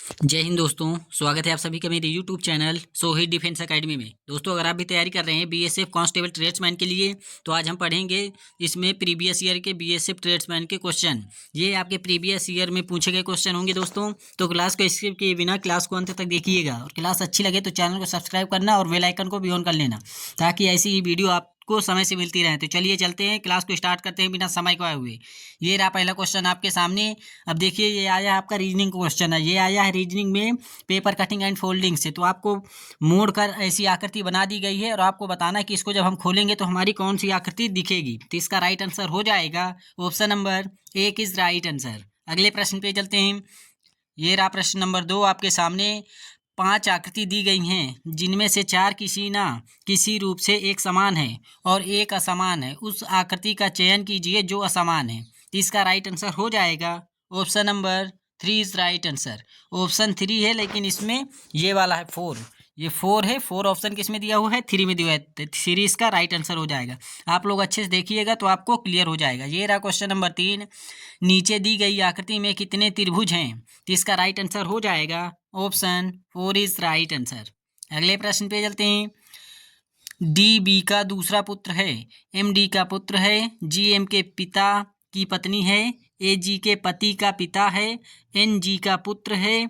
जय हिंद दोस्तों, स्वागत है आप सभी का मेरे YouTube channel Sohit defence academy में। दोस्तों, अगर आप भी तैयारी कर रहे हैं बीएसएफ कांस्टेबल ट्रेड्समैन के लिए, तो आज हम पढ़ेंगे इसमें प्रीवियस ईयर के बीएसएफ ट्रेड्समैन के क्वेश्चन। ये आपके प्रीवियस ईयर में पूछे गए क्वेश्चन होंगे दोस्तों। तो क्लास को स्किप किए बिना क्लास को अंत तक देखिएगा, और क्लास अच्छी लगे तो चैनल को सब्सक्राइब करना और बेल आइकन को भी ऑन कर लेना, ताकि ऐसी ही वीडियो आपको समय से मिलती रहे। तो चलिए चलते हैं, क्लास को स्टार्ट करते हैं बिना समय गवाए हुए। ये रहा पहला क्वेश्चन आपके सामने। अब देखिए, ये आया आपका रीजनिंग क्वेश्चन है। ये आया है रीजनिंग में पेपर कटिंग एंड फोल्डिंग से। तो आपको मोड़ कर ऐसी आकृति बना दी गई है, और आपको बताना है कि इसको जब हम खोलेंगे तो हमारी कौन सी आकृति दिखेगी। तो इसका राइट आंसर हो जाएगा option number A is right answer. अगले प्रश्न पे चलते हैं। ये रहा प्रश्न नंबर 2 आपके सामने। 5 आकृति दी गई हैं, जिनमें से 4 किसी ना किसी रूप से एक समान है और एक असमान है। उस आकृति का चयन कीजिए जो असमान है। तो इसका राइट आंसर हो जाएगा option number 3 is right answer. Option 3 है, लेकिन इसमें ये वाला है 4। ये 4 है। 4 ऑप्शन किस में दिया हुआ है? 3 में दिया है। तो 3 इसका राइट आंसर हो जाएगा। आप लोग अच्छे से देखिएगा तो आपको क्लियर हो जाएगा। ये रहा क्वेश्चन नंबर 3। नीचे दी गई आकृति में कितने त्रिभुज हैं? तो इसका राइट आंसर हो जाएगा ऑप्शन 4 इज राइट आंसर। अगले प्रश्न पे चलते हैं। डी बी का दूसरा पुत्र है, एम डी का पुत्र है, जी एम के पिता की पत्नी है, ए जी के पति का पिता है, एन जी का पुत्र है,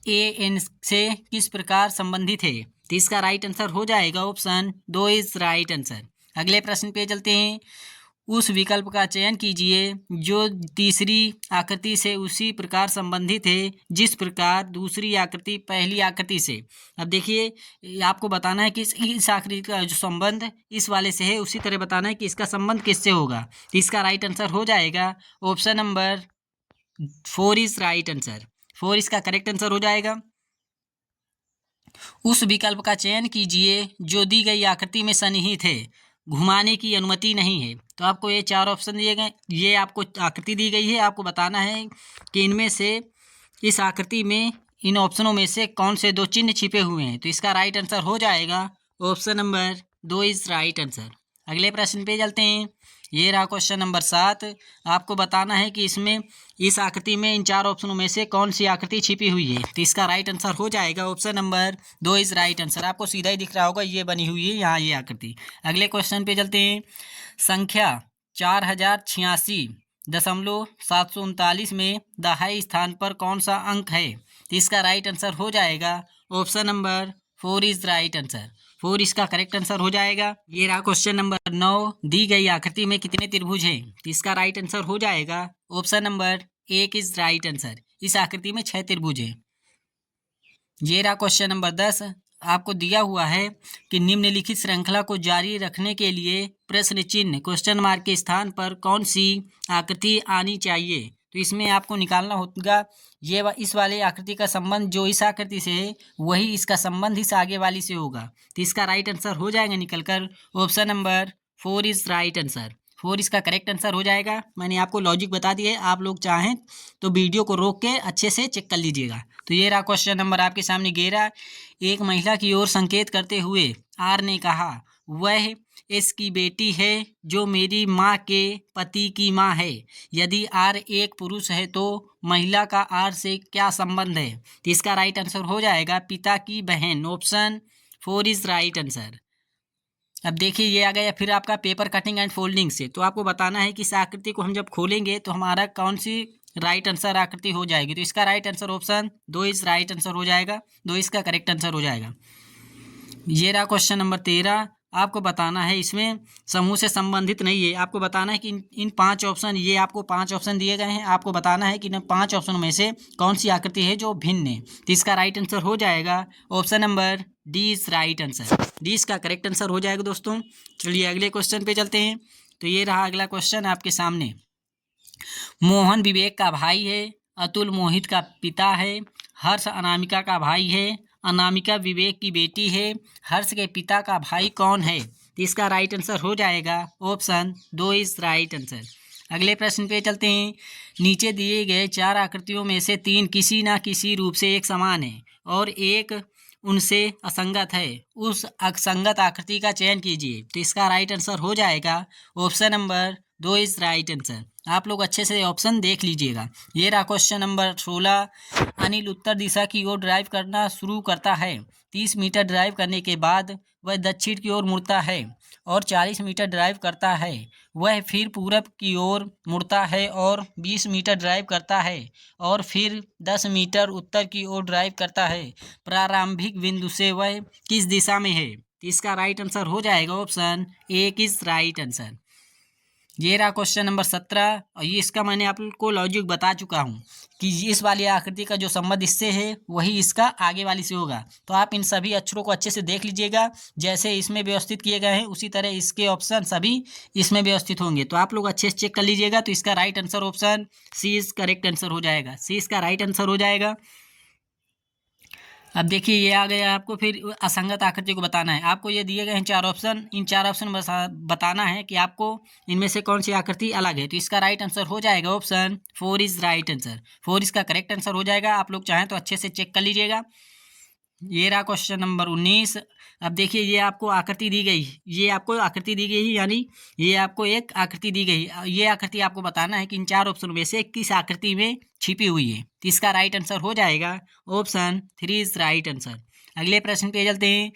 ए एन से किस प्रकार संबंधित है? तो इसका राइट आंसर हो जाएगा ऑप्शन 2 इज राइट आंसर। अगले प्रश्न पे चलते हैं। उस विकल्प का चयन कीजिए जो तीसरी आकृति से उसी प्रकार संबंधित है जिस प्रकार दूसरी आकृति पहली आकृति से। अब देखिए, आपको बताना है कि इस आकृति का जो संबंध इस वाले से है, उसी तरह बताना है कि इसका संबंध किससे होगा। तो इसका राइट आंसर हो जाएगा option number 4 is right answer. 4 इसका करेक्ट आंसर हो जाएगा। उस विकल्प का चयन कीजिए जो दी गई आकृति में सन्निहित है, घुमाने की अनुमति नहीं है। तो आपको ये 4 ऑप्शन दिए गए, ये आपको आकृति दी गई है। आपको बताना है कि इनमें से इस आकृति में इन ऑप्शनों में से कौन से 2 चिन्ह छिपे हुए हैं। तो इसका राइट आंसर हो जाएगा option number 2 is right answer. अगले प्रश्न पे चलते हैं। ये रहा क्वेश्चन नंबर 7। आपको बताना है कि इसमें इस आकृति में इन 4 ऑप्शनों में से कौन सी आकृति छिपी हुई है। तो इसका राइट आंसर हो जाएगा option number 2 is right answer. आपको सीधा ही दिख रहा होगा, ये बनी हुई है यहाँ ये आकृति। अगले क्वेश्चन पे चलते हैं। संख्या 4086.739 में दहाई स्थान पर कौन सा अंक है? तो इसका राइट आंसर हो जाएगा option number 4 is right answer. 4 इसका करेक्ट आंसर हो जाएगा। ये रहा क्वेश्चन नंबर 9। दी गई आकृति में कितने त्रिभुज हैं? तो इसका राइट आंसर हो जाएगा option number 1 is right answer. इस आकृति में 6 त्रिभुज हैं। ये रहा क्वेश्चन नंबर 10। आपको दिया हुआ है कि निम्नलिखित श्रृंखला को जारी रखने के लिए प्रश्न चिन्ह क्वेश्चन मार्क के स्थान पर कौन सी आकृति आनी चाहिए। तो इसमें आपको निकालना होगा इस वाले आकृति का संबंध जो इस आकृति से है, वही इसका संबंध इस आगे वाली से होगा। तो इसका राइट आंसर हो जाएगा निकलकर option number 4 is right answer. 4 इसका करेक्ट आंसर हो जाएगा। मैंने आपको लॉजिक बता दिया है, आप लोग चाहें तो वीडियो को रोक के अच्छे से चेक कर लीजिएगा। तो ये रहा क्वेश्चन नंबर आपके सामने 11। एक महिला की ओर संकेत करते हुए आर ने कहा, वह एस की बेटी है जो मेरी माँ के पति की माँ है। यदि आर एक पुरुष है तो महिला का आर से क्या संबंध है? तो इसका राइट आंसर हो जाएगा पिता की बहन। Option 4 is right answer. अब देखिए, ये आ गया फिर आपका पेपर कटिंग एंड फोल्डिंग से। तो आपको बताना है कि इस आकृति को हम जब खोलेंगे तो हमारा कौन सी राइट आंसर आकृति हो जाएगी। तो इसका right answer option 2 is right answer हो जाएगा। 2 इसका करेक्ट आंसर हो जाएगा। ये रहा क्वेश्चन नंबर 13। आपको बताना है इसमें समूह से संबंधित नहीं है। आपको बताना है कि इन 5 ऑप्शन, ये आपको 5 ऑप्शन दिए गए हैं। आपको बताना है कि इन 5 ऑप्शन में से कौन सी आकृति है जो भिन्न है। तो इसका राइट आंसर हो जाएगा option number D is right answer. D इसका करेक्ट आंसर हो जाएगा दोस्तों। चलिए अगले क्वेश्चन पे चलते हैं। तो ये रहा अगला क्वेश्चन आपके सामने। मोहन विवेक का भाई है, अतुल मोहित का पिता है, हर्ष अनामिका का भाई है, अनामिका विवेक की बेटी है। हर्ष के पिता का भाई कौन है? तो इसका राइट आंसर हो जाएगा ऑप्शन 2 इज राइट आंसर। अगले प्रश्न पे चलते हैं। नीचे दिए गए 4 आकृतियों में से 3 किसी न किसी रूप से एक समान है और एक उनसे असंगत है। उस असंगत आकृति का चयन कीजिए। तो इसका राइट आंसर हो जाएगा option number 2 is right answer. आप लोग अच्छे से ऑप्शन देख लीजिएगा। ये रहा क्वेश्चन नंबर 16। अनिल उत्तर दिशा की ओर ड्राइव करना शुरू करता है। 30 मीटर ड्राइव करने के बाद वह दक्षिण की ओर मुड़ता है और 40 मीटर ड्राइव करता है। वह फिर पूरब की ओर मुड़ता है और 20 मीटर ड्राइव करता है और फिर 10 मीटर उत्तर की ओर ड्राइव करता है। प्रारंभिक बिंदु से वह किस दिशा में है? तो इसका राइट आंसर हो जाएगा ऑप्शन ए किस राइट आंसर। ये रहा क्वेश्चन नंबर 17 और ये इसका मैंने आपको लॉजिक बता चुका हूँ कि इस वाली आकृति का जो संबंध इससे है वही इसका आगे वाली से होगा। तो आप इन सभी अक्षरों को अच्छे से देख लीजिएगा, जैसे इसमें व्यवस्थित किए गए हैं उसी तरह इसके ऑप्शन सभी इसमें व्यवस्थित होंगे। तो आप लोग अच्छे से चेक कर लीजिएगा। तो इसका right answer option C is correct answer हो जाएगा। सी इसका राइट आंसर हो जाएगा। अब देखिए ये आ गया, आपको फिर असंगत आकृति को बताना है। आपको ये दिए गए हैं 4 ऑप्शन, इन 4 ऑप्शन में बताना है कि आपको इनमें से कौन सी आकृति अलग है। तो इसका राइट आंसर हो जाएगा ऑप्शन 4 इज राइट आंसर। 4 इसका करेक्ट आंसर हो जाएगा। आप लोग चाहें तो अच्छे से चेक कर लीजिएगा। ये रहा क्वेश्चन नंबर 19। अब देखिए ये आपको आकृति दी गई, ये आपको आकृति दी गई यानी ये आपको एक आकृति दी गई। ये आकृति आपको बताना है कि इन 4 ऑप्शन में से किस आकृति में छिपी हुई है। तो इसका राइट आंसर हो जाएगा ऑप्शन 3 इज राइट आंसर। अगले प्रश्न पे चलते हैं।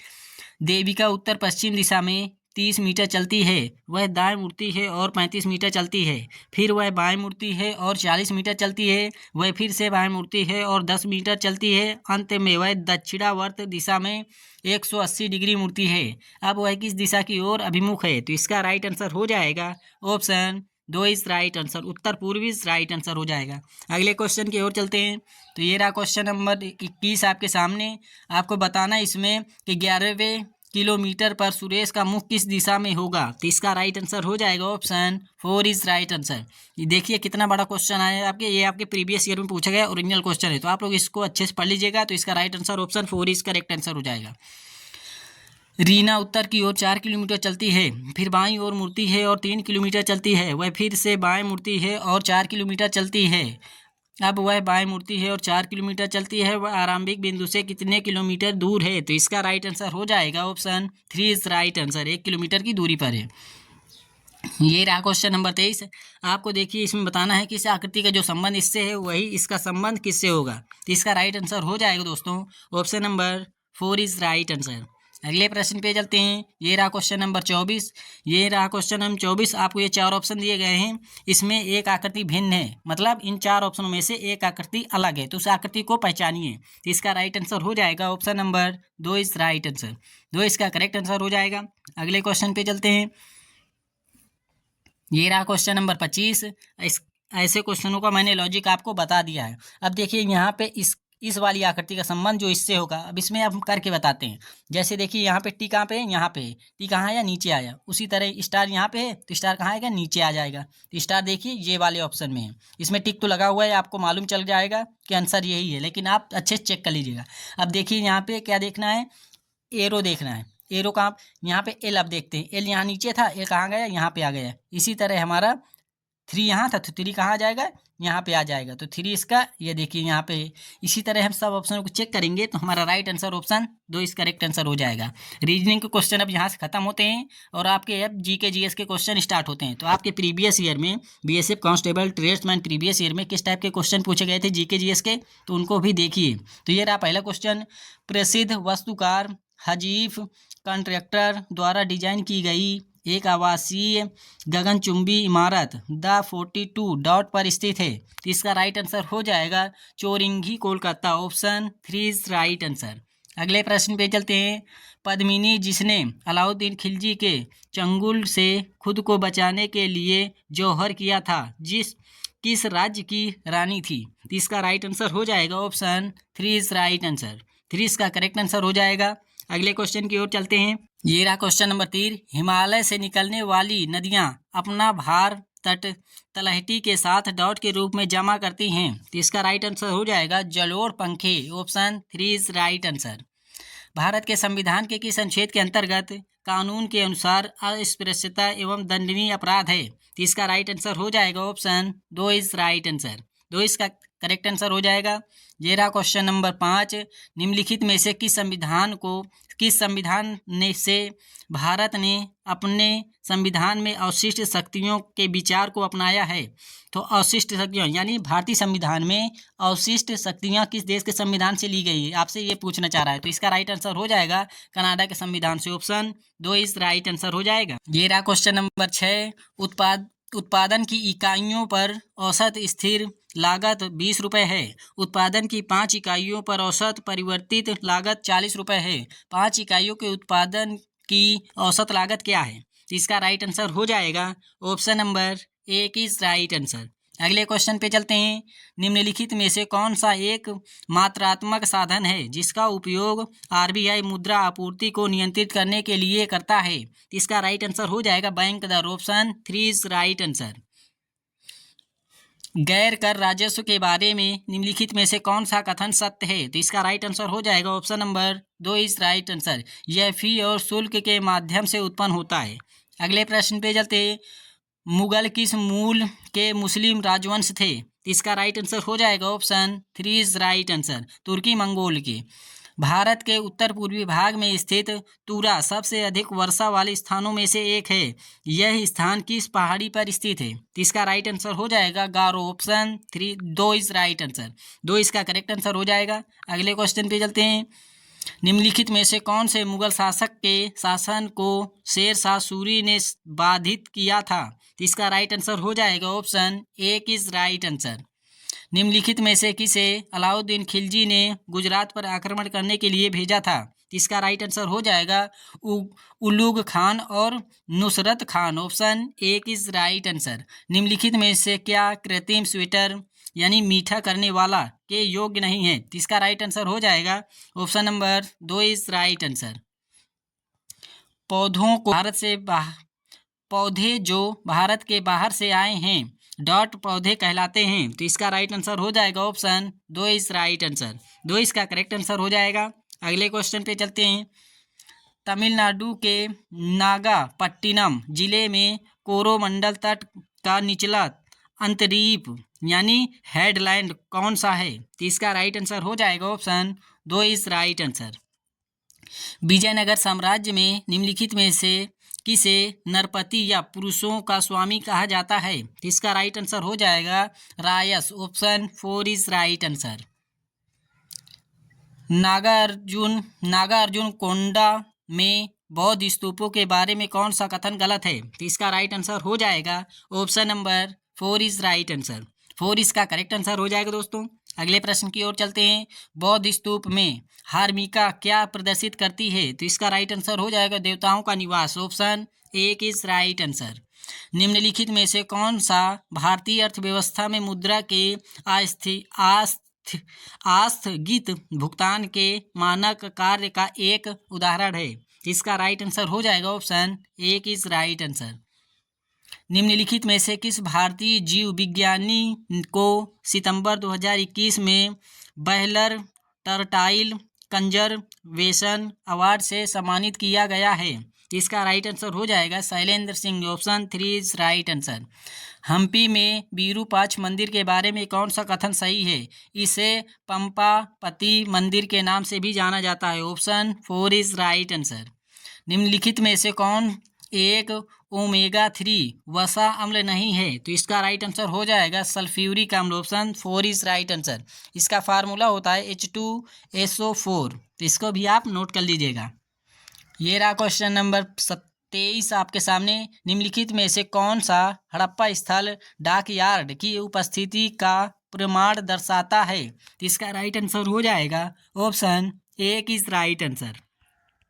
देविका उत्तर पश्चिम दिशा में 30 मीटर चलती है, वह दाएं मुड़ती है और 35 मीटर चलती है। फिर वह बाएं मुड़ती है और 40 मीटर चलती है। वह फिर से बाएं मुड़ती है और 10 मीटर चलती है। अंत में वह दक्षिणावर्त दिशा में 180 डिग्री मुड़ती है। अब वह किस दिशा की ओर अभिमुख है? तो इसका राइट आंसर हो जाएगा ऑप्शन 2 इज राइट आंसर। उत्तर पूर्वी इज राइट आंसर हो जाएगा। अगले क्वेश्चन की ओर चलते हैं। तो ये रहा क्वेश्चन नंबर 21 आपके सामने। आपको बताना इसमें कि 11वें किलोमीटर पर सुरेश का मुख किस दिशा में होगा। तो इसका राइट आंसर हो जाएगा ऑप्शन 4 इज राइट आंसर। ये देखिए कितना बड़ा क्वेश्चन आया है आपके, ये आपके प्रीवियस ईयर में पूछा गया ओरिजिनल क्वेश्चन है। तो आप लोग इसको अच्छे से पढ़ लीजिएगा। तो इसका right answer option 4 is correct answer हो जाएगा। रीना उत्तर की ओर 4 किलोमीटर चलती है, फिर बाईं ओर मुड़ती है और 3 किलोमीटर चलती है। वह फिर से बाएं मुड़ती है और 4 किलोमीटर चलती है। अब वह बाएं मुड़ती है और 4 किलोमीटर चलती है। वह आरंभिक बिंदु से कितने किलोमीटर दूर है? तो इसका राइट आंसर हो जाएगा option 3 is right answer. 1 kilometre की दूरी पर है। ये रहा क्वेश्चन नंबर 23। आपको देखिए इसमें बताना है कि इस आकृति का जो संबंध इससे है वही इसका संबंध किससे होगा। तो इसका राइट आंसर हो जाएगा दोस्तों option number 4 is right answer. अगले प्रश्न पे चलते हैं। ये रहा क्वेश्चन नंबर 24। ये रहा क्वेश्चन नंबर 24। आपको ये 4 ऑप्शन दिए गए हैं, इसमें एक आकृति भिन्न है, मतलब इन 4 ऑप्शनों में से एक आकृति अलग है। तो उस आकृति को पहचानिए। तो इसका राइट आंसर हो जाएगा option number 2 is right answer. 2 इसका करेक्ट आंसर हो जाएगा। अगले क्वेश्चन पे चलते हैं। ये रहा क्वेश्चन नंबर 25। ऐसे क्वेश्चनों का मैंने लॉजिक आपको बता दिया है। अब देखिए यहाँ पे इस वाली आकृति का संबंध जो इससे होगा, अब इसमें हम करके बताते हैं। जैसे देखिए यहाँ पे टी कहाँ पे है? यहाँ पे है। टी कहाँ आया? नीचे आया। उसी तरह स्टार यहाँ पे है तो स्टार कहाँ आएगा? नीचे आ जाएगा। तो स्टार देखिए ये वाले ऑप्शन में है। इसमें टिक तो लगा हुआ है, आपको मालूम चल जाएगा कि आंसर यही है, लेकिन आप अच्छे से चेक कर लीजिएगा। अब देखिए यहाँ पे क्या देखना है? एरो देखना है। एरो कहाँ? यहाँ पे एल। अब देखते हैं एल यहाँ नीचे था, एल कहाँ गया? यहाँ पे आ गया। इसी तरह हमारा 3 यहाँ था तो 3 कहाँ आ जाएगा? यहाँ पे आ जाएगा। तो 3 इसका, ये देखिए यहाँ पे। इसी तरह हम सब ऑप्शनों को चेक करेंगे तो हमारा राइट आंसर ऑप्शन 2 इस करेक्ट आंसर हो जाएगा। रीजनिंग के क्वेश्चन अब यहाँ से खत्म होते हैं और आपके अब जीके जीएस के क्वेश्चन स्टार्ट होते हैं। तो आपके प्रीवियस ईयर में BSF constable tradesman previous year में किस टाइप के क्वेश्चन पूछे गए थे जीके जीएस के, तो उनको भी देखिए। तो ये रहा पहला क्वेश्चन। प्रसिद्ध वास्तुकार हजीफ कॉन्ट्रैक्टर द्वारा डिजाइन की गई एक आवासीय गगनचुंबी इमारत द 42 डॉट पर स्थित है। तो इसका राइट आंसर हो जाएगा Chowringhee Kolkata. Option 3 is right answer. अगले प्रश्न पे चलते हैं। पद्मिनी जिसने अलाउद्दीन खिलजी के चंगुल से खुद को बचाने के लिए जौहर किया था, किस राज्य की रानी थी? तो इसका राइट आंसर हो जाएगा ऑप्शन 3 इज राइट आंसर। 3 इसका करेक्ट आंसर हो जाएगा। अगले क्वेश्चन की ओर चलते हैं। ये रहा क्वेश्चन नंबर 3। हिमालय से निकलने वाली नदियां अपना भार तट तलहटी के साथ डॉट के रूप में जमा करती हैं। तो इसका राइट आंसर हो जाएगा जलोढ़ पंखे। Option 3 is right answer. Bharat के संविधान के किस अनुच्छेद के अंतर्गत कानून के अनुसार अस्पृश्यता एवं दंडनीय अपराध है? तो इसका राइट आंसर हो जाएगा ऑप्शन 2 इज राइट आंसर। 2 इसका करेक्ट आंसर हो जाएगा। ये रहा क्वेश्चन नंबर 5, निम्नलिखित में से किस संविधान ने से भारत ने अपने संविधान में अवशिष्ट शक्तियों के विचार को अपनाया है। तो अवशिष्ट शक्तियाँ यानी भारतीय संविधान में अवशिष्ट शक्तियाँ किस देश के संविधान से ली गई है, आपसे ये पूछना चाह रहा है। तो इसका राइट आंसर हो जाएगा कनाडा के संविधान से। ऑप्शन 2 इस राइट आंसर हो जाएगा। ये रहा क्वेश्चन नंबर 6, उत्पादन की इकाइयों पर औसत स्थिर लागत 20 रुपये है। उत्पादन की 5 इकाइयों पर औसत परिवर्तित लागत 40 रुपये है। 5 इकाइयों के उत्पादन की औसत लागत क्या है? तो इसका राइट आंसर हो जाएगा option number 1 is right answer. अगले क्वेश्चन पे चलते हैं। निम्नलिखित में से कौन सा एक मात्रात्मक साधन है जिसका उपयोग आरबीआई मुद्रा आपूर्ति को नियंत्रित करने के लिए करता है? इसका राइट आंसर हो जाएगा बैंक दर। Option 3 is right answer. गैर कर राजस्व के बारे में निम्नलिखित में से कौन सा कथन सत्य है? तो इसका राइट आंसर हो जाएगा option number 2 is right answer. यह फी और शुल्क के माध्यम से उत्पन्न होता है। अगले प्रश्न पे चलते हैं। मुगल किस मूल के मुस्लिम राजवंश थे? इसका राइट आंसर हो जाएगा ऑप्शन 3 इज राइट आंसर। तुर्की मंगोल के। भारत के उत्तर पूर्वी भाग में स्थित तुरा सबसे अधिक वर्षा वाले स्थानों में से एक है। यह स्थान किस पहाड़ी पर स्थित है? इसका राइट आंसर हो जाएगा Garo. Option 2 is right answer. 2 इसका करेक्ट आंसर हो जाएगा। अगले क्वेश्चन पे चलते हैं। निम्नलिखित में से कौन से मुगल शासक के शासन को शेर शाह सूरी ने बाधित किया था? इसका राइट आंसर हो जाएगा ऑप्शन 1 इज राइट आंसर। निम्नलिखित में से किसे अलाउद्दीन खिलजी ने गुजरात पर आक्रमण करने के लिए भेजा था? इसका राइट आंसर हो जाएगा उलुग खान और Nusrat Khan. Option 1 is right answer. निम्नलिखित में से क्या कृत्रिम स्वीटर यानी मीठा करने वाला के योग्य नहीं है? इसका राइट आंसर हो जाएगा option number 2 is right answer. पौधे जो भारत के बाहर से आए हैं डॉट पौधे कहलाते हैं। तो इसका राइट आंसर हो जाएगा ऑप्शन 2 इज राइट आंसर। 2 इसका करेक्ट आंसर हो जाएगा। अगले क्वेश्चन पे चलते हैं। तमिलनाडु के नागापट्टिनम जिले में कोरोमंडल तट का निचला अंतरीप यानी हेडलैंड कौन सा है? तो इसका राइट आंसर हो जाएगा option 2 is right answer. Vijayanagara साम्राज्य में निम्नलिखित में से किसे नरपति या पुरुषों का स्वामी कहा जाता है? तो इसका राइट आंसर हो जाएगा रायस। Option 4 is right answer. Nagarjunakonda में बौद्ध स्तूपों के बारे में कौन सा कथन गलत है? तो इसका राइट आंसर हो जाएगा option number 4 is right answer. 4 इसका करेक्ट आंसर हो जाएगा दोस्तों। अगले प्रश्न की ओर चलते हैं। बौद्ध स्तूप में हार्मिका क्या प्रदर्शित करती है? तो इसका राइट आंसर हो जाएगा देवताओं का निवास। Option 1 is right answer. निम्नलिखित में से कौन सा भारतीय अर्थव्यवस्था में मुद्रा के आस्थगित भुगतान के मानक कार्य का एक उदाहरण है? इसका राइट आंसर हो जाएगा ऑप्शन 1 इज राइट आंसर। निम्नलिखित में से किस भारतीय जीव विज्ञानी को सितंबर 2021 में बेहलर टर्टाइल कंजर्वेशन अवार्ड से सम्मानित किया गया है? इसका राइट आंसर हो जाएगा Shailendra Singh. Option 3 is right answer. Hampi में विरूपाक्ष मंदिर के बारे में कौन सा कथन सही है? इसे पंपापति मंदिर के नाम से भी जाना जाता है। Option 4 is right answer. निम्नलिखित में से कौन एक ओमेगा 3 वसा अम्ल नहीं है? तो इसका राइट आंसर हो जाएगा सल्फ्यूरिक अम्ल। Option 4 is right answer. इसका फार्मूला होता है H2SO4। तो इसको भी आप नोट कर लीजिएगा। ये रहा क्वेश्चन नंबर 23 आपके सामने। निम्नलिखित में से कौन सा हड़प्पा स्थल डाक यार्ड की उपस्थिति का प्रमाण दर्शाता है? तो इसका राइट आंसर हो जाएगा ऑप्शन 1 इज राइट आंसर।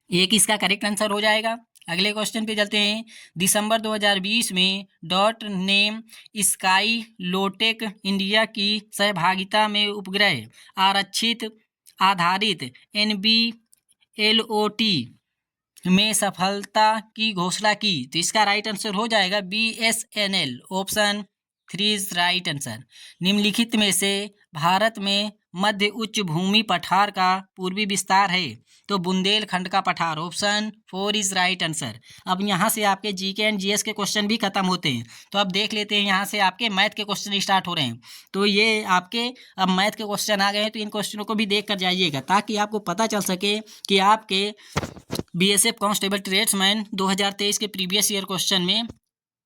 1 इसका करेक्ट आंसर हो जाएगा। अगले क्वेश्चन पे चलते हैं। दिसंबर 2020 में dot name sky low-tech India की सहभागिता में उपग्रह आरक्षित आधारित NBLOT में सफलता की घोषणा की। तो इसका राइट आंसर हो जाएगा BSNL। Option 3 is right answer. निम्नलिखित में से भारत में मध्य उच्च भूमि पठार का पूर्वी विस्तार है? तो बुंदेलखंड का पठार, ऑप्शन 4 इज राइट आंसर। अब यहाँ से आपके जीके एंड जीएस के क्वेश्चन भी खत्म होते हैं। तो अब देख लेते हैं, यहाँ से आपके मैथ के क्वेश्चन स्टार्ट हो रहे हैं। तो ये आपके अब मैथ के क्वेश्चन आ गए हैं, तो इन क्वेश्चनों को भी देख कर जाइएगा, ताकि आपको पता चल सके कि आपके बीएसएफ कांस्टेबल ट्रेड्समैन 2023 के प्रीवियस ईयर क्वेश्चन में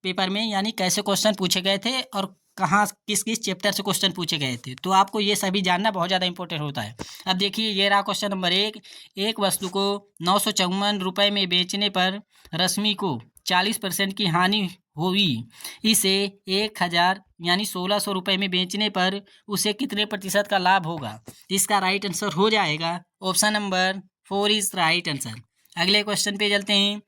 पेपर में यानी कैसे क्वेश्चन पूछे गए थे और कहाँ किस किस चैप्टर से क्वेश्चन पूछे गए थे। तो आपको ये सभी जानना बहुत ज़्यादा इंपॉर्टेंट होता है। अब देखिए, ये रहा क्वेश्चन नंबर 1। एक वस्तु को 954 रुपये में बेचने पर रश्मि को 40% की हानि हुई। इसे 1000 यानी 1600 रुपये में बेचने पर उसे कितने प्रतिशत का लाभ होगा? इसका राइट आंसर हो जाएगा option number 4 is right answer. अगले क्वेश्चन पे चलते हैं।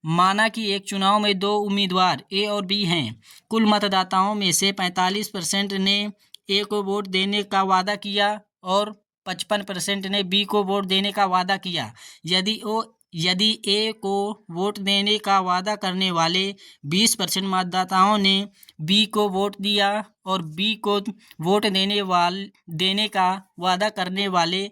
माना कि एक चुनाव में दो उम्मीदवार ए और बी हैं। कुल मतदाताओं में से 45% ने ए को वोट देने का वादा किया और 55% ने बी को वोट देने का वादा किया। यदि ए को वोट देने का वादा करने वाले 20% मतदाताओं ने बी को वोट दिया और बी को वोट देने का वादा करने वाले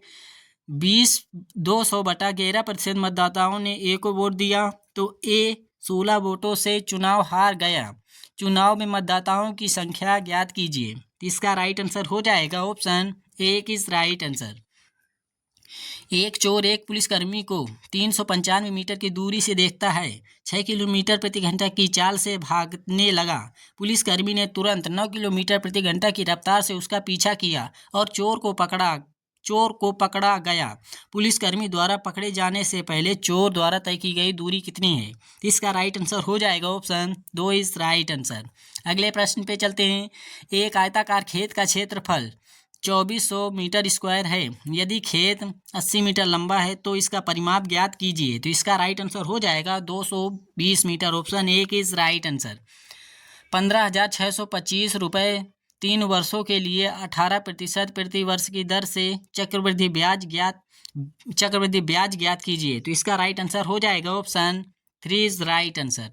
200/11% मतदाताओं ने ए को वोट दिया, तो ए 16 वोटों से चुनाव हार गया। चुनाव में मतदाताओं की संख्या ज्ञात कीजिए। इसका राइट आंसर हो जाएगा ऑप्शन 1 इज राइट आंसर। एक चोर एक पुलिसकर्मी को 395 मीटर की दूरी से देखता है। 6 किलोमीटर प्रति घंटा की चाल से भागने लगा। पुलिसकर्मी ने तुरंत 9 किलोमीटर प्रति घंटा की रफ्तार से उसका पीछा किया और चोर को पकड़ा गया। पुलिसकर्मी द्वारा पकड़े जाने से पहले चोर द्वारा तय की गई दूरी कितनी है? इसका राइट आंसर हो जाएगा ऑप्शन 2 इज राइट आंसर। अगले प्रश्न पे चलते हैं। एक आयताकार खेत का क्षेत्रफल 2400 मीटर स्क्वायर है। यदि खेत 80 मीटर लंबा है तो इसका परिमाप ज्ञात कीजिए। तो इसका राइट आंसर हो जाएगा 220 metre, option 1 is right answer. 15,625 रुपये 3 वर्षों के लिए 18% प्रति वर्ष की दर से चक्रवृद्धि ब्याज ज्ञात कीजिए। तो इसका राइट आंसर हो जाएगा ऑप्शन 3 इज राइट आंसर।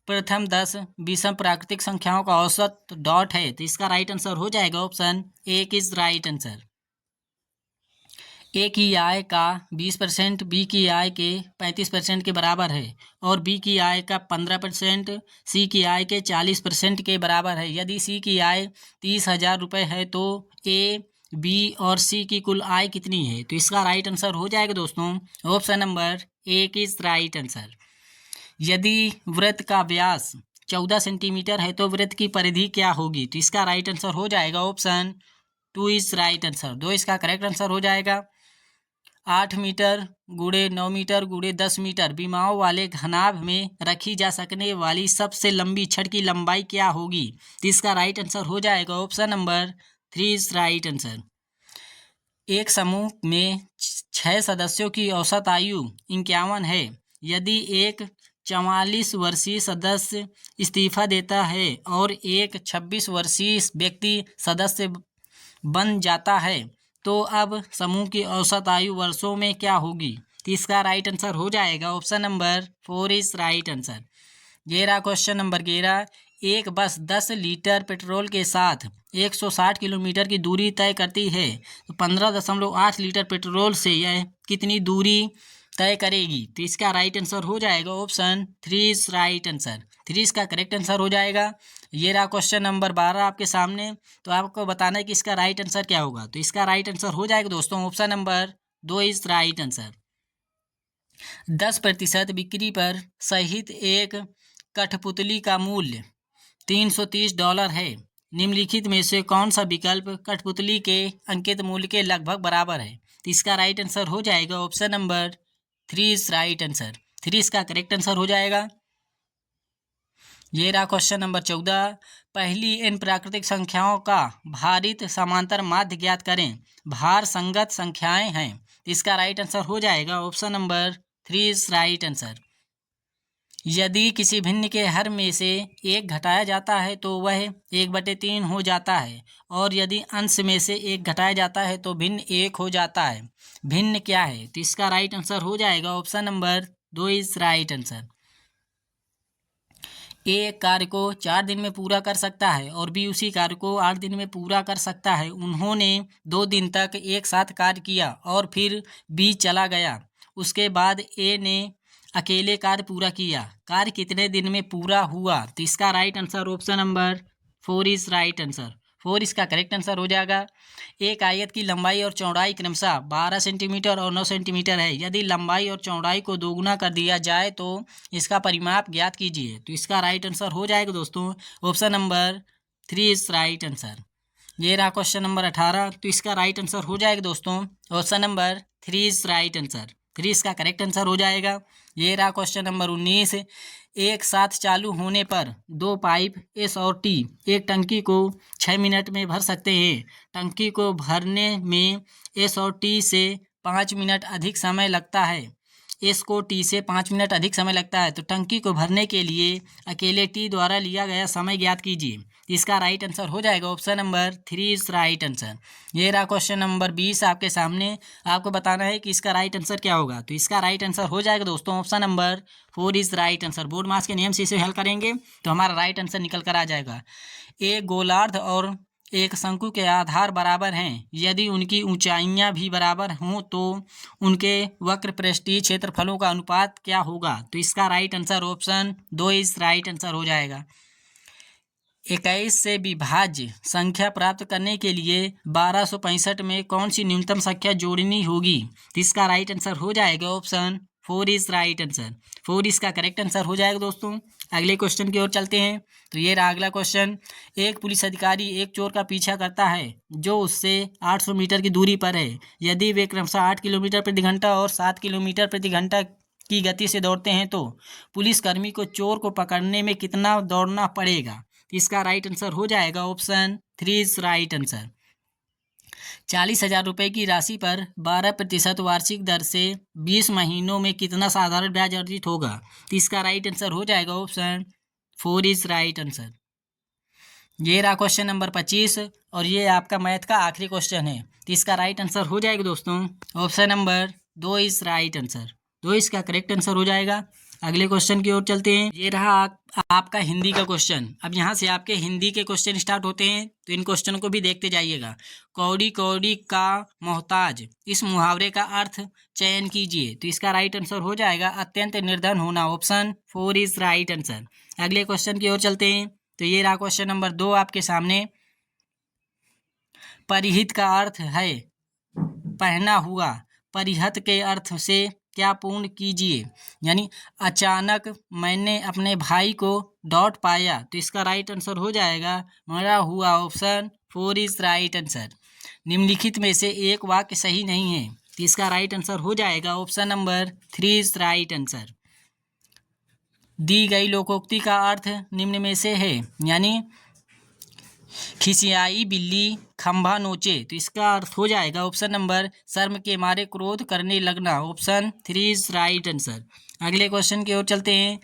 प्रथम 10 विषम प्राकृतिक संख्याओं का औसत डॉट है। तो इसका राइट आंसर हो जाएगा ऑप्शन 1 इज राइट आंसर। ए की आय का 20% बी की आय के 35% के बराबर है और बी की आय का 15% सी की आय के 40% के बराबर है। यदि सी की आय 30,000 रुपये है तो ए, बी और सी की कुल आय कितनी है? तो इसका राइट आंसर हो जाएगा दोस्तों option number 1 is right answer. यदि वृत्त का व्यास 14 सेंटीमीटर है तो वृत्त की परिधि क्या होगी? तो इसका राइट आंसर हो जाएगा ऑप्शन 2 इज राइट आंसर। 2 इसका करेक्ट आंसर हो जाएगा। 8 मीटर × 9 मीटर × 10 मीटर विमाओं वाले घनाभ में रखी जा सकने वाली सबसे लंबी छड़ की लंबाई क्या होगी? तो इसका राइट आंसर हो जाएगा option number 3 is right answer. एक समूह में 6 सदस्यों की औसत आयु 51 है। यदि एक 44 वर्षीय सदस्य इस्तीफा देता है और एक 26 वर्षीय व्यक्ति सदस्य बन जाता है तो अब समूह की औसत आयु वर्षों में क्या होगी? तो इसका राइट आंसर हो जाएगा option number 4 is right answer. ये रहा क्वेश्चन नंबर 11। एक बस 10 लीटर पेट्रोल के साथ 160 किलोमीटर की दूरी तय करती है तो 15.8 लीटर पेट्रोल से यह कितनी दूरी तय करेगी? तो इसका राइट आंसर हो जाएगा ऑप्शन 3 इज राइट आंसर। 3 इसका करेक्ट आंसर हो जाएगा। ये रहा क्वेश्चन नंबर 12 आपके सामने। तो आपको बताना है कि इसका राइट आंसर क्या होगा। तो इसका राइट आंसर हो जाएगा दोस्तों option number 2 is right answer. 10% बिक्री पर सहित एक कठपुतली का मूल्य $330 है। निम्नलिखित में से कौन सा विकल्प कठपुतली के अंकित मूल्य के लगभग बराबर है? तो इसका राइट आंसर हो जाएगा option number 3 is right answer. 3 इसका करेक्ट आंसर हो जाएगा। ये रहा क्वेश्चन नंबर 14। पहली इन प्राकृतिक संख्याओं का भारित समांतर माध्य ज्ञात करें। भार संगत संख्याएं हैं। इसका राइट आंसर हो जाएगा option number 3 is right answer. यदि किसी भिन्न के हर में से एक घटाया जाता है तो वह 1/3 हो जाता है और यदि अंश में से एक घटाया जाता है तो भिन्न 1 हो जाता है। भिन्न क्या है? तो इसका राइट आंसर हो जाएगा option number 2 is right answer. एक कार्य को 4 दिन में पूरा कर सकता है और बी उसी कार्य को 8 दिन में पूरा कर सकता है। उन्होंने 2 दिन तक एक साथ कार्य किया और फिर बी चला गया। उसके बाद ए ने अकेले कार्य पूरा किया। कार्य कितने दिन में पूरा हुआ? तो इसका right answer option number 4 is right answer. 4 इसका करेक्ट आंसर हो जाएगा। एक आयत की लंबाई और चौड़ाई क्रमशः 12 सेंटीमीटर और 9 सेंटीमीटर है। यदि लंबाई और चौड़ाई को दोगुना कर दिया जाए तो इसका परिमाप ज्ञात कीजिए। तो इसका राइट आंसर हो जाएगा दोस्तों option number 3 is right answer. ये रहा क्वेश्चन नंबर 18। तो इसका राइट आंसर हो जाएगा दोस्तों option number 3 is right answer. 3 इसका करेक्ट आंसर हो जाएगा। ये रहा क्वेश्चन नंबर 19। एक साथ चालू होने पर 2 पाइप एस और टी एक टंकी को 6 मिनट में भर सकते हैं। टंकी को भरने में एस और टी से 5 मिनट अधिक समय लगता है। एस को टी से 5 मिनट अधिक समय लगता है, तो टंकी को भरने के लिए अकेले टी द्वारा लिया गया समय ज्ञात कीजिए। इसका राइट आंसर हो जाएगा option number 3 is right answer. ये रहा क्वेश्चन नंबर 20 आपके सामने। आपको बताना है कि इसका राइट आंसर क्या होगा। तो इसका राइट आंसर हो जाएगा दोस्तों option number 4 is right answer. बोर्ड मास के नियम से इसे हल करेंगे तो हमारा राइट आंसर निकल कर आ जाएगा। एक गोलार्ध और एक शंकु के आधार बराबर हैं। यदि उनकी ऊंचाइयां भी बराबर हों तो उनके वक्र पृष्ठीय क्षेत्रफलों का अनुपात क्या होगा? तो इसका right answer option 2 is right answer हो जाएगा। 21 से विभाज्य संख्या प्राप्त करने के लिए 1265 में कौन सी न्यूनतम संख्या जोड़नी होगी? तो इसका राइट आंसर हो जाएगा ऑप्शन 4 इज राइट आंसर। 4 इसका करेक्ट आंसर हो जाएगा दोस्तों। अगले क्वेश्चन की ओर चलते हैं। तो ये रहा अगला क्वेश्चन। एक पुलिस अधिकारी एक चोर का पीछा करता है जो उससे 800 मीटर की दूरी पर है। यदि वे क्रमशः 8 किलोमीटर प्रति घंटा और 7 किलोमीटर प्रति घंटा की गति से दौड़ते हैं तो पुलिसकर्मी को चोर को पकड़ने में कितना दौड़ना पड़ेगा? इसका राइट आंसर हो जाएगा ऑप्शन 3 इज राइट आंसर। 40,000 रुपये की राशि पर 12% वार्षिक दर से 20 महीनों में कितना साधारण ब्याज अर्जित होगा? तो इसका राइट आंसर हो जाएगा ऑप्शन 4 इज राइट आंसर। ये रहा क्वेश्चन नंबर 25 और ये आपका मैथ का आखिरी क्वेश्चन है। तो इसका राइट आंसर हो जाएगा दोस्तों option number 2 is right answer. 2 इसका करेक्ट आंसर हो जाएगा। अगले क्वेश्चन की ओर चलते हैं। ये रहा आपका हिंदी का क्वेश्चन। अब यहाँ से आपके हिंदी के क्वेश्चन स्टार्ट होते हैं, तो इन क्वेश्चनों को भी देखते जाइएगा। कौड़ी कौड़ी का मोहताज, इस मुहावरे का अर्थ चयन कीजिए। तो इसका राइट आंसर हो जाएगा अत्यंत निर्धन होना। Option 4 is right answer. अगले क्वेश्चन की ओर चलते हैं। तो ये रहा क्वेश्चन नंबर 2 आपके सामने। परिहित का अर्थ है पहना हुआ। परिहत के अर्थ से क्या पूर्ण कीजिए, यानी अचानक मैंने अपने भाई को डॉट पाया। तो इसका राइट आंसर हो जाएगा मरा हुआ। Option 4 is right answer. निम्नलिखित में से एक वाक्य सही नहीं है। तो इसका राइट आंसर हो जाएगा option number 3 is right answer. दी गई लोकोक्ति का अर्थ निम्न में से है, यानी खिसियाई बिल्ली खंभा नोचे। तो इसका अर्थ हो जाएगा ऑप्शन नंबर शर्म के मारे क्रोध करने लगना। Option 3 is right answer. अगले क्वेश्चन की ओर चलते हैं।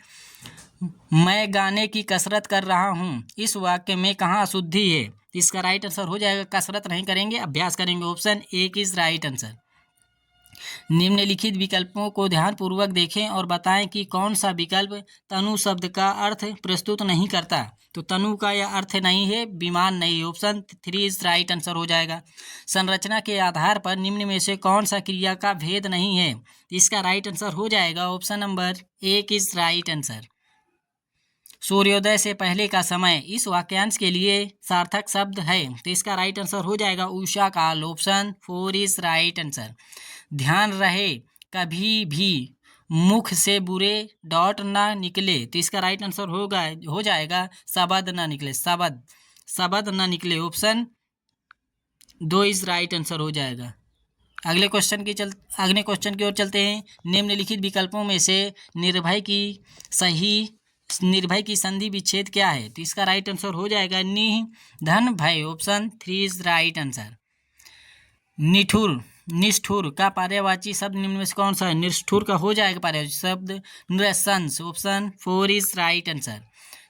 मैं गाने की कसरत कर रहा हूँ, इस वाक्य में कहाँ अशुद्धि है? तो इसका राइट आंसर हो जाएगा कसरत नहीं करेंगे, अभ्यास करेंगे। Option 1 is right answer. निम्नलिखित विकल्पों को ध्यानपूर्वक देखें और बताएं कि कौन सा विकल्प तनु शब्द का अर्थ प्रस्तुत नहीं करता। तो तनु का यह अर्थ नहीं है विमान नहीं। ऑप्शन 3 इज राइट आंसर हो जाएगा। संरचना के आधार पर निम्न में से कौन सा क्रिया का भेद नहीं है? इसका राइट आंसर हो जाएगा option number 1 is right answer. सूर्योदय से पहले का समय इस वाक्यांश के लिए सार्थक शब्द है। तो इसका राइट आंसर हो जाएगा उषा काल। Option 4 is right answer. ध्यान रहे कभी भी मुख से बुरे डॉट ना निकले। तो इसका राइट आंसर हो जाएगा शब्द ना निकले। शब्द ना निकले। ऑप्शन 2 इज राइट आंसर हो जाएगा। अगले क्वेश्चन की ओर चलते हैं। निम्नलिखित विकल्पों में से निर्भय की संधि विच्छेद क्या है? तो इसका राइट आंसर हो जाएगा निधन भय। Option 3 is right answer. निष्ठुर का पर्यायवाची शब्द निम्न में से कौन सा है? निष्ठुर का हो जाएगा पर्यायवाची शब्द नृशंस। Option 4 is right answer.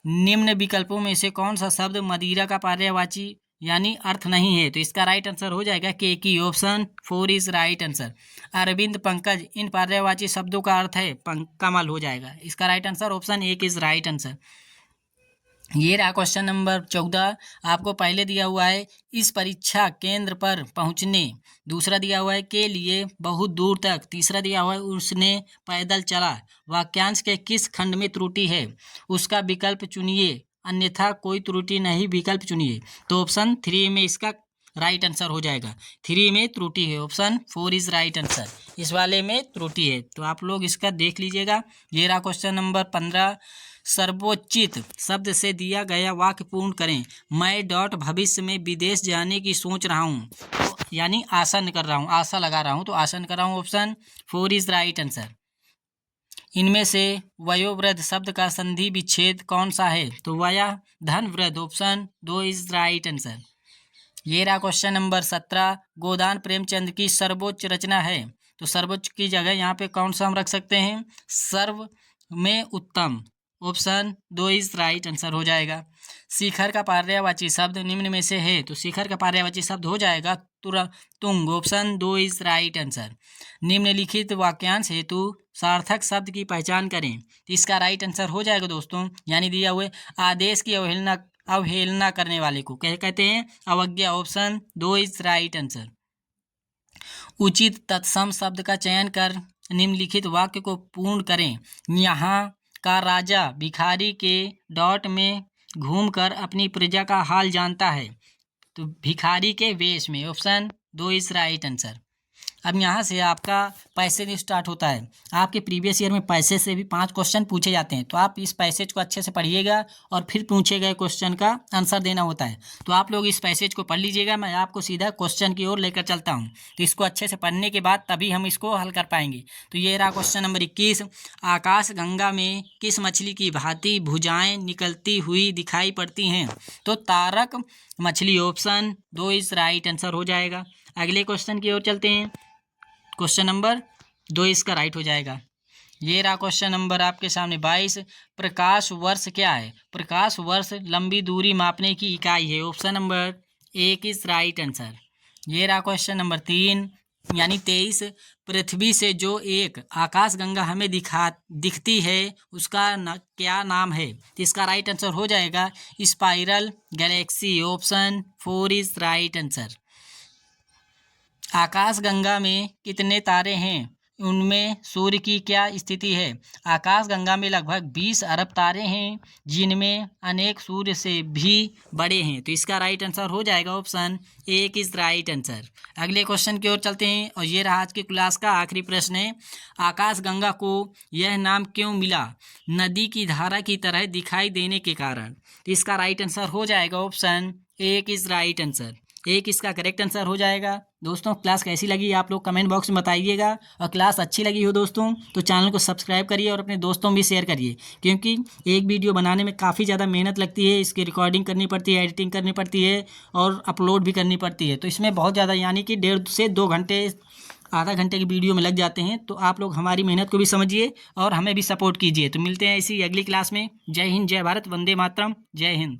निम्न विकल्पों में से कौन सा शब्द मदिरा का पर्यायवाची यानी अर्थ नहीं है? तो इसका राइट आंसर हो जाएगा केकी। Option 4 is right answer. अरविंद पंकज इन पर्यायवाची शब्दों का अर्थ है कमल हो जाएगा। इसका right answer option 1 is right answer. ये रहा क्वेश्चन नंबर 14। आपको पहले दिया हुआ है इस परीक्षा केंद्र पर पहुंचने, दूसरा दिया हुआ है के लिए बहुत दूर तक, तीसरा दिया हुआ है उसने पैदल चला। वाक्यांश के किस खंड में त्रुटि है उसका विकल्प चुनिए, अन्यथा कोई त्रुटि नहीं विकल्प चुनिए। तो ऑप्शन 3 में इसका राइट आंसर हो जाएगा। 3 में त्रुटि है, ऑप्शन 4 इज राइट आंसर। इस वाले में त्रुटि है, तो आप लोग इसका देख लीजिएगा। ये रहा क्वेश्चन नंबर 15। सर्वोचित शब्द से दिया गया वाक्य पूर्ण करें। मैं डॉट भविष्य में विदेश जाने की सोच रहा हूँ, तो यानी आशा कर रहा हूँ, आशा लगा रहा हूँ, तो आशा कर रहा हूँ, ऑप्शन 4 इज राइट आंसर। इनमें से वयोवृद्ध शब्द का संधि विच्छेद कौन सा है? तो वया धन वृद्ध, ऑप्शन 2 इज राइट आंसर। ये रहा क्वेश्चन नंबर 17। गोदान प्रेमचंद की सर्वोच्च रचना है, तो सर्वोच्च की जगह यहाँ पे कौन सा हम रख सकते हैं? सर्व में उत्तम, ऑप्शन 2 इज राइट आंसर हो जाएगा। शिखर का पर्यायवाची शब्द निम्न में से है, तो शिखर का पर्यायवाची शब्द हो जाएगा तुंग, ऑप्शन 2 इज राइट आंसर। निम्नलिखित वाक्यांश हेतु सार्थक शब्द की पहचान करें, तो इसका राइट आंसर हो जाएगा दोस्तों, यानी दिया हुए आदेश की अवहेलना करने वाले को क्या कहते हैं? अवज्ञा, ऑप्शन 2 इज राइट आंसर। उचित तत्सम शब्द का चयन कर निम्नलिखित वाक्य को पूर्ण करें। यहाँ का राजा भिखारी के डॉट में घूमकर अपनी प्रजा का हाल जानता है, तो भिखारी के वेश में, ऑप्शन 2 इज राइट आंसर। अब यहाँ से आपका पैसे से स्टार्ट होता है। आपके प्रीवियस ईयर में पैसे से भी 5 क्वेश्चन पूछे जाते हैं, तो आप इस पैसेज को अच्छे से पढ़िएगा और फिर पूछे गए क्वेश्चन का आंसर देना होता है। तो आप लोग इस पैसेज को पढ़ लीजिएगा, मैं आपको सीधा क्वेश्चन की ओर लेकर चलता हूँ। तो इसको अच्छे से पढ़ने के बाद तभी हम इसको हल कर पाएंगे। तो ये रहा क्वेश्चन नंबर 21। आकाश गंगा में किस मछली की भांति भुजाएं निकलती हुई दिखाई पड़ती हैं? तो तारक मछली, ऑप्शन 2 इज राइट आंसर हो जाएगा। अगले क्वेश्चन की ओर चलते हैं। क्वेश्चन नंबर 2 इसका राइट हो जाएगा। ये रहा क्वेश्चन नंबर आपके सामने 22। प्रकाश वर्ष क्या है? प्रकाश वर्ष लंबी दूरी मापने की इकाई है, option number 1 is right answer. ये रहा क्वेश्चन नंबर 3 यानी 23। पृथ्वी से जो एक आकाशगंगा हमें दिखती है उसका क्या नाम है? तो इसका राइट आंसर हो जाएगा spiral Galaxy, option 4 is right answer. आकाशगंगा में कितने तारे हैं? उनमें सूर्य की क्या स्थिति है? आकाशगंगा में लगभग 20 अरब तारे हैं, जिनमें अनेक सूर्य से भी बड़े हैं, तो इसका राइट आंसर हो जाएगा, ऑप्शन 1 इज राइट आंसर। अगले क्वेश्चन की ओर चलते हैं और ये रहा आज की क्लास का आखिरी प्रश्न है। आकाशगंगा को यह नाम क्यों मिला? नदी की धारा की तरह दिखाई देने के कारण। तो इसका राइट आंसर हो जाएगा, ऑप्शन 1 इज राइट आंसर। 1 इसका करेक्ट आंसर हो जाएगा। दोस्तों क्लास कैसी लगी आप लोग कमेंट बॉक्स में बताइएगा, और क्लास अच्छी लगी हो दोस्तों तो चैनल को सब्सक्राइब करिए और अपने दोस्तों में भी शेयर करिए, क्योंकि एक वीडियो बनाने में काफ़ी ज़्यादा मेहनत लगती है। इसकी रिकॉर्डिंग करनी पड़ती है, एडिटिंग करनी पड़ती है और अपलोड भी करनी पड़ती है, तो इसमें बहुत ज़्यादा यानी कि 1.5 से 2 घंटे, आधा घंटे की वीडियो में लग जाते हैं। तो आप लोग हमारी मेहनत को भी समझिए और हमें भी सपोर्ट कीजिए। तो मिलते हैं इसी अगली क्लास में। जय हिंद, जय भारत, वंदे मातरम, जय हिंद।